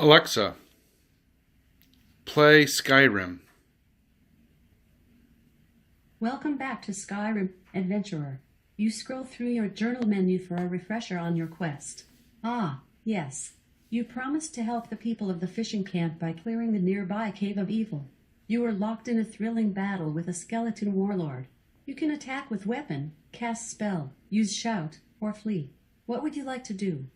Alexa, play Skyrim. Welcome back to Skyrim, Adventurer. You scroll through your journal menu for a refresher on your quest. Ah, yes. You promised to help the people of the fishing camp by clearing the nearby Cave of Evil. You were locked in a thrilling battle with a skeleton warlord. You can attack with weapon, cast spell, use shout, or flee. What would you like to do?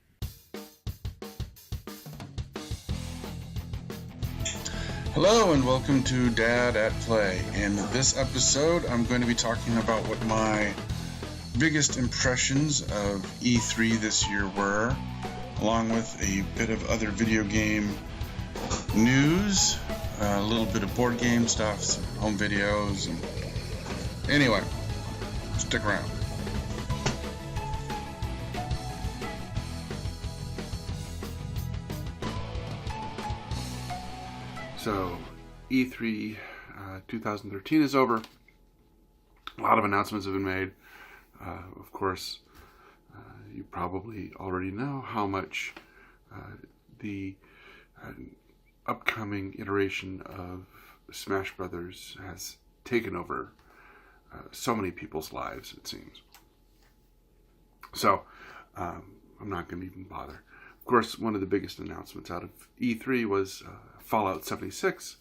Hello and welcome to Dad at Play. In this episode, I'm going to be talking about what my biggest impressions of E3 this year were, along with a bit of other video game news, a little bit of board game stuff, some home videos, and anyway, stick around. So, E3 2013 is over. A lot of announcements have been made. Of course, you probably already know how much the upcoming iteration of Smash Brothers has taken over so many people's lives, it seems. So, I'm not going to even bother. Of course, one of the biggest announcements out of E3 was Fallout 76,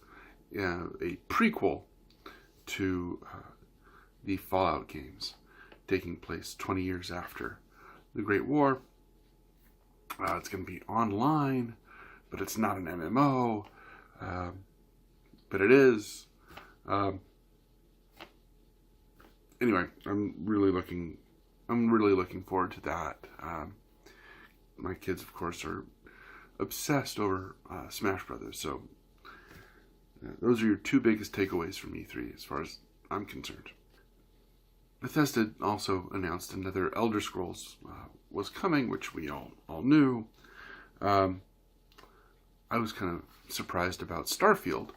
a prequel to the Fallout games, taking place 20 years after the Great War. It's going to be online, but it's not an MMO, but it is. Anyway, I'm really looking forward to that. My kids, of course, are obsessed over Smash Brothers, so those are your two biggest takeaways from E3 as far as I'm concerned. Bethesda also announced another Elder Scrolls was coming, which we all knew. I was kind of surprised about Starfield,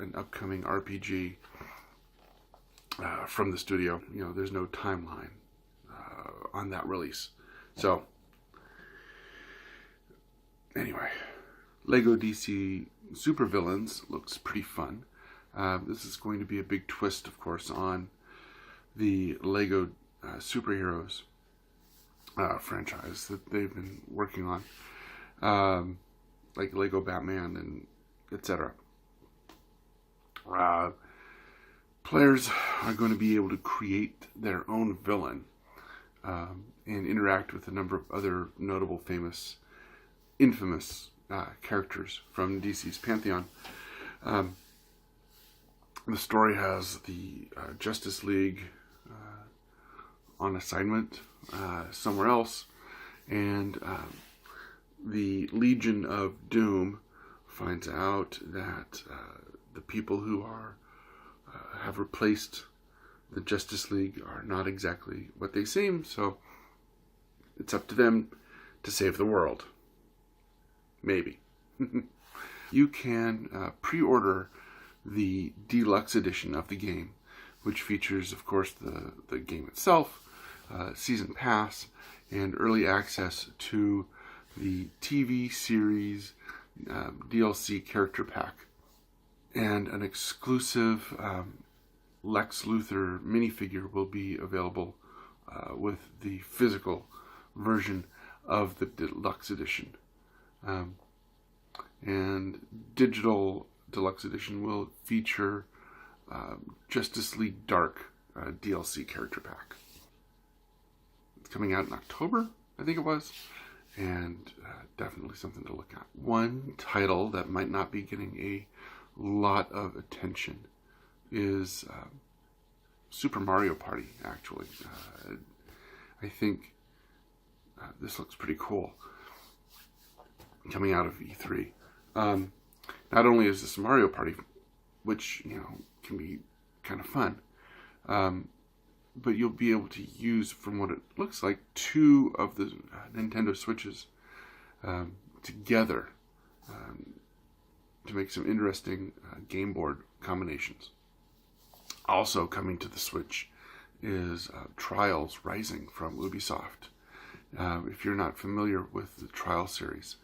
an upcoming RPG from the studio. You know, there's no timeline on that release. So, anyway, LEGO DC Supervillains looks pretty fun. This is going to be a big twist, of course, on the LEGO superheroes franchise that they've been working on, like LEGO Batman and etc. Players are going to be able to create their own villain and interact with a number of other notable, infamous characters from DC's Pantheon. The story has the Justice League on assignment somewhere else, and the Legion of Doom finds out that the people who have replaced the Justice League are not exactly what they seem, so it's up to them to save the world. Maybe. You can pre-order the deluxe edition of the game, which features, of course, the game itself, season pass, and early access to the TV series DLC character pack, and an exclusive Lex Luthor minifigure will be available with the physical version of the deluxe edition. And digital deluxe edition will feature Justice League Dark DLC character pack. It's coming out in October, I think it was, and definitely something to look at. One title that might not be getting a lot of attention is Super Mario Party, actually. I think this looks pretty cool coming out of E3. Not only is this Mario Party, which, can be kind of fun, but you'll be able to use, from what it looks like, two of the Nintendo Switches together to make some interesting game board combinations. Also coming to the Switch is Trials Rising from Ubisoft. If you're not familiar with the Trials series,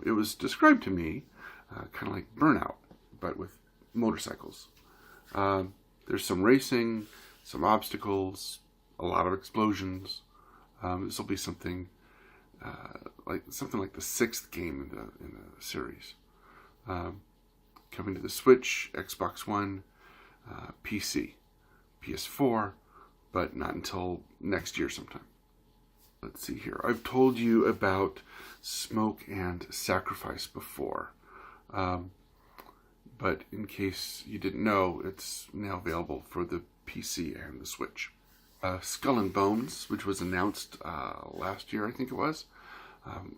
It was described to me kind of like Burnout, but with motorcycles. There's some racing, some obstacles, a lot of explosions. This will be something like the sixth game in the series. Coming to the Switch, Xbox One, PC, PS4, but not until next year sometime. Let's see here. I've told you about Smoke and Sacrifice before. But in case you didn't know, it's now available for the PC and the Switch. Skull and Bones, which was announced last year, I think it was,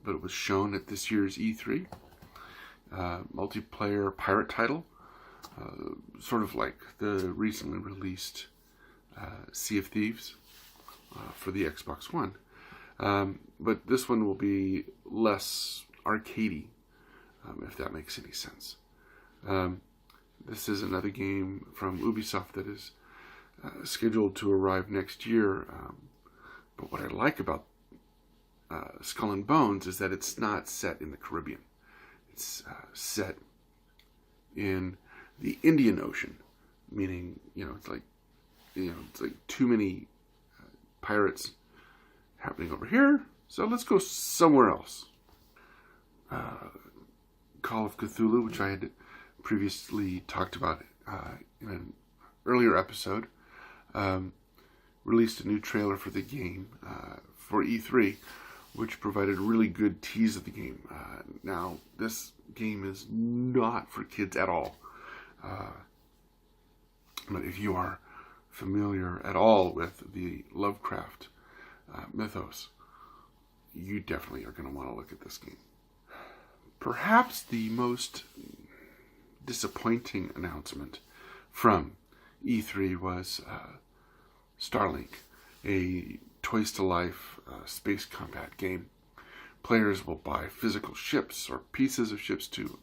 but it was shown at this year's E3. Multiplayer pirate title, sort of like the recently released Sea of Thieves for the Xbox One. But this one will be less arcadey, if that makes any sense. This is another game from Ubisoft that is scheduled to arrive next year. But what I like about Skull and Bones is that it's not set in the Caribbean. It's set in the Indian Ocean, meaning it's like too many pirates happening over here. So let's go somewhere else. Call of Cthulhu, which I had previously talked about in an earlier episode, released a new trailer for the game for E3, which provided a really good tease of the game. Now, this game is not for kids at all. But if you are familiar at all with the Lovecraft mythos, you definitely are going to want to look at this game. Perhaps the most disappointing announcement from E3 was Starlink, a Toys to Life space combat game. Players will buy physical ships or pieces of ships to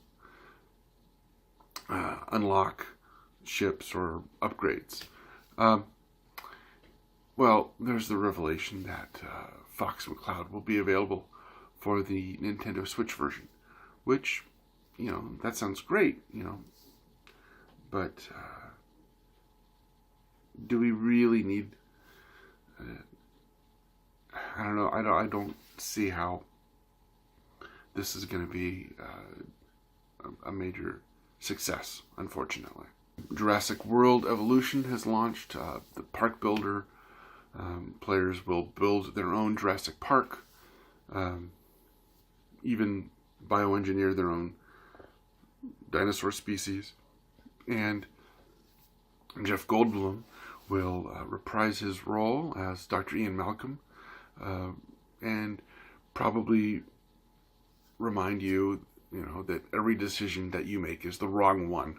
unlock ships or upgrades. Well, there's the revelation that Fox McCloud will be available for the Nintendo Switch version, which, that sounds great, but do we really need... I don't know. I don't see how this is going to be a major success, unfortunately. Jurassic World Evolution has launched. The Park Builder players will build their own Jurassic Park, even bioengineer their own dinosaur species. And Jeff Goldblum will reprise his role as Dr. Ian Malcolm, and probably remind you, that every decision that you make is the wrong one.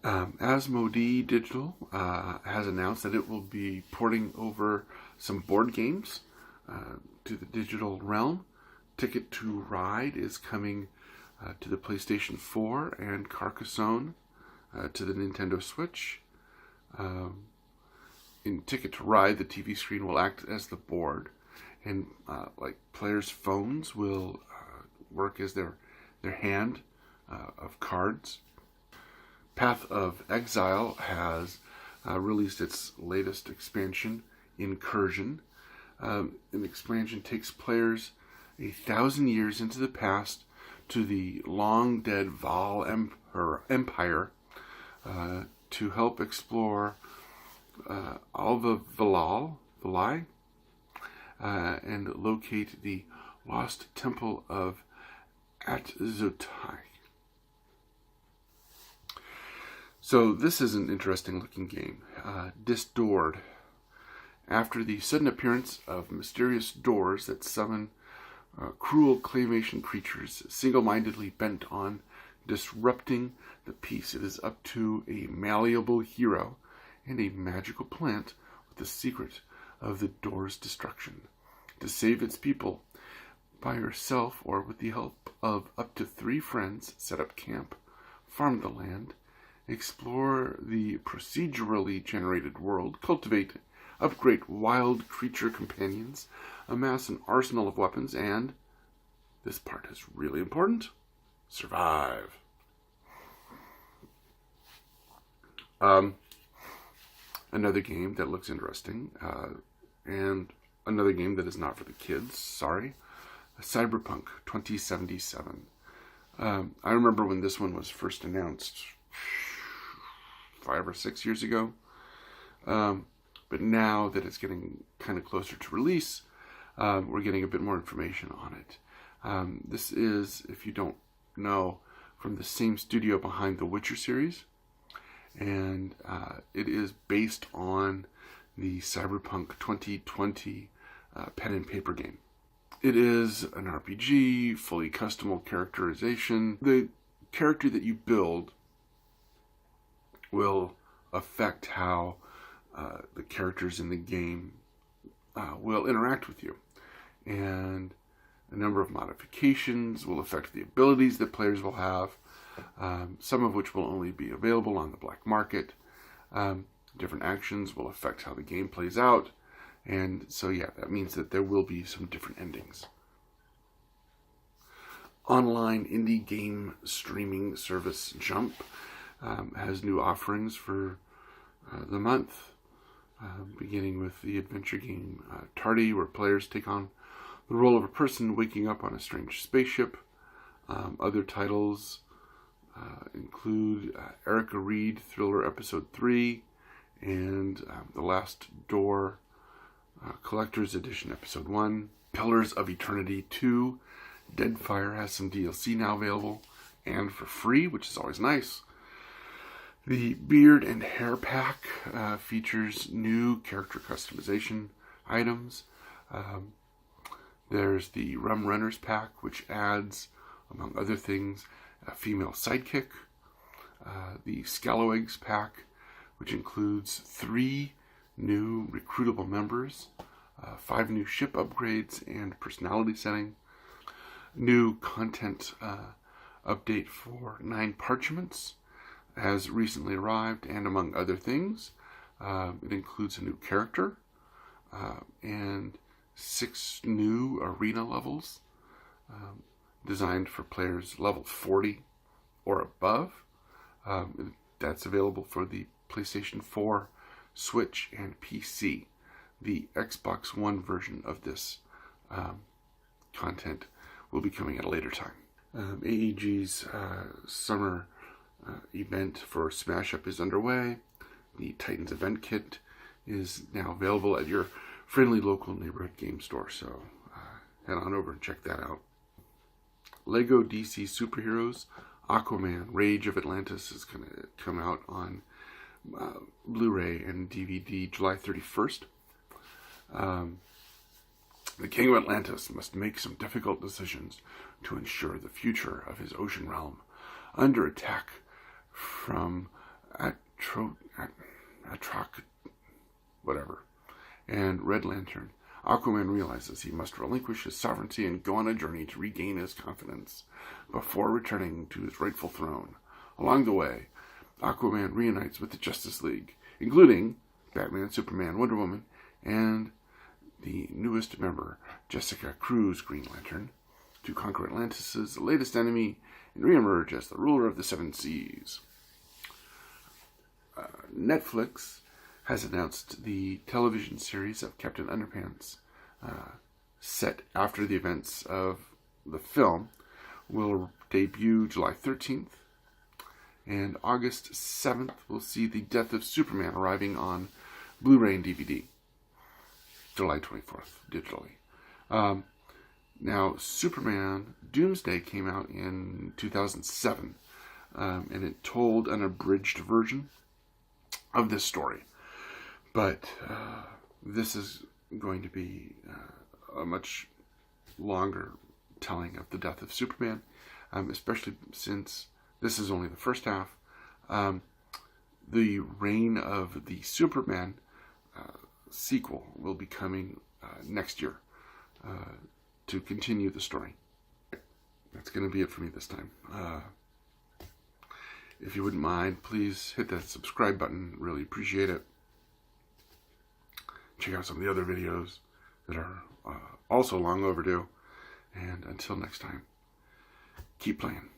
Asmodee Digital has announced that it will be porting over some board games to the digital realm. Ticket to Ride is coming to the PlayStation 4 and Carcassonne to the Nintendo Switch. In Ticket to Ride, the TV screen will act as the board, and players' phones will work as their hand of cards. Path of Exile has released its latest expansion, Incursion. An expansion takes players 1,000 years into the past to the long-dead Val Empire to help explore Alva Valai and locate the lost temple of Atzutai. So this is an interesting looking game. Disdoored. After the sudden appearance of mysterious doors that summon cruel claymation creatures single-mindedly bent on disrupting the peace, it is up to a malleable hero and a magical plant with the secret of the door's destruction to save its people. By yourself or with the help of up to 3 friends, set up camp, farm the land, explore the procedurally generated world, cultivate upgrade wild creature companions, amass an arsenal of weapons, and, this part is really important, survive. Another game that looks interesting, and another game that is not for the kids, Cyberpunk 2077. I remember when this one was first announced 5 or 6 years ago, but now that it's getting kind of closer to release, we're getting a bit more information on it. This is, if you don't know, from the same studio behind the Witcher series, and it is based on the Cyberpunk 2020 pen and paper game. It is an RPG, fully customable characterization. The character that you build will affect how the characters in the game will interact with you. And a number of modifications will affect the abilities that players will have, some of which will only be available on the black market. Different actions will affect how the game plays out. And so, yeah, that means that there will be some different endings. Online indie game streaming service Jump has new offerings for the month, beginning with the adventure game Tardy, where players take on the role of a person waking up on a strange spaceship. Other titles include Erica Reed Thriller Episode 3 and The Last Door Collector's Edition Episode 1. Pillars of Eternity 2. Deadfire has some DLC now available and for free, which is always nice. The Beard and Hair Pack features new character customization items. There's the Rum Runners Pack, which adds, among other things, a female sidekick. The Scalawags Pack, which includes 3 new recruitable members, 5 new ship upgrades and personality setting. New content update for 9 Parchments has recently arrived, and among other things, it includes a new character and 6 new arena levels designed for players level 40 or above. That's available for the PlayStation 4, Switch, and PC. The Xbox One version of this content will be coming at a later time. AEG's summer event for Smash Up is underway. The Titans event kit is now available at your friendly local neighborhood game store, so head on over and check that out. Lego DC Superheroes Aquaman Rage of Atlantis is going to come out on Blu-ray and DVD July 31st. The King of Atlantis must make some difficult decisions to ensure the future of his ocean realm. Under attack from Atroc, and Red Lantern, Aquaman realizes he must relinquish his sovereignty and go on a journey to regain his confidence before returning to his rightful throne. Along the way, Aquaman reunites with the Justice League, including Batman, Superman, Wonder Woman, and the newest member, Jessica Cruz Green Lantern, to conquer Atlantis' latest enemy and reemerge as the ruler of the 7 seas. Netflix has announced the television series of Captain Underpants, set after the events of the film, will debut July 13th, and August 7th will see The Death of Superman arriving on Blu-ray and DVD. July 24th, digitally. Now, Superman Doomsday came out in 2007, and it told an abridged version of this story. But this is going to be a much longer telling of the death of Superman, especially since this is only the first half. The reign of the Superman sequel will be coming next year to continue the story. That's going to be it for me this time. If you wouldn't mind, please hit that subscribe button. Really appreciate it. check out some of the other videos that are also long overdue. And until next time, keep playing.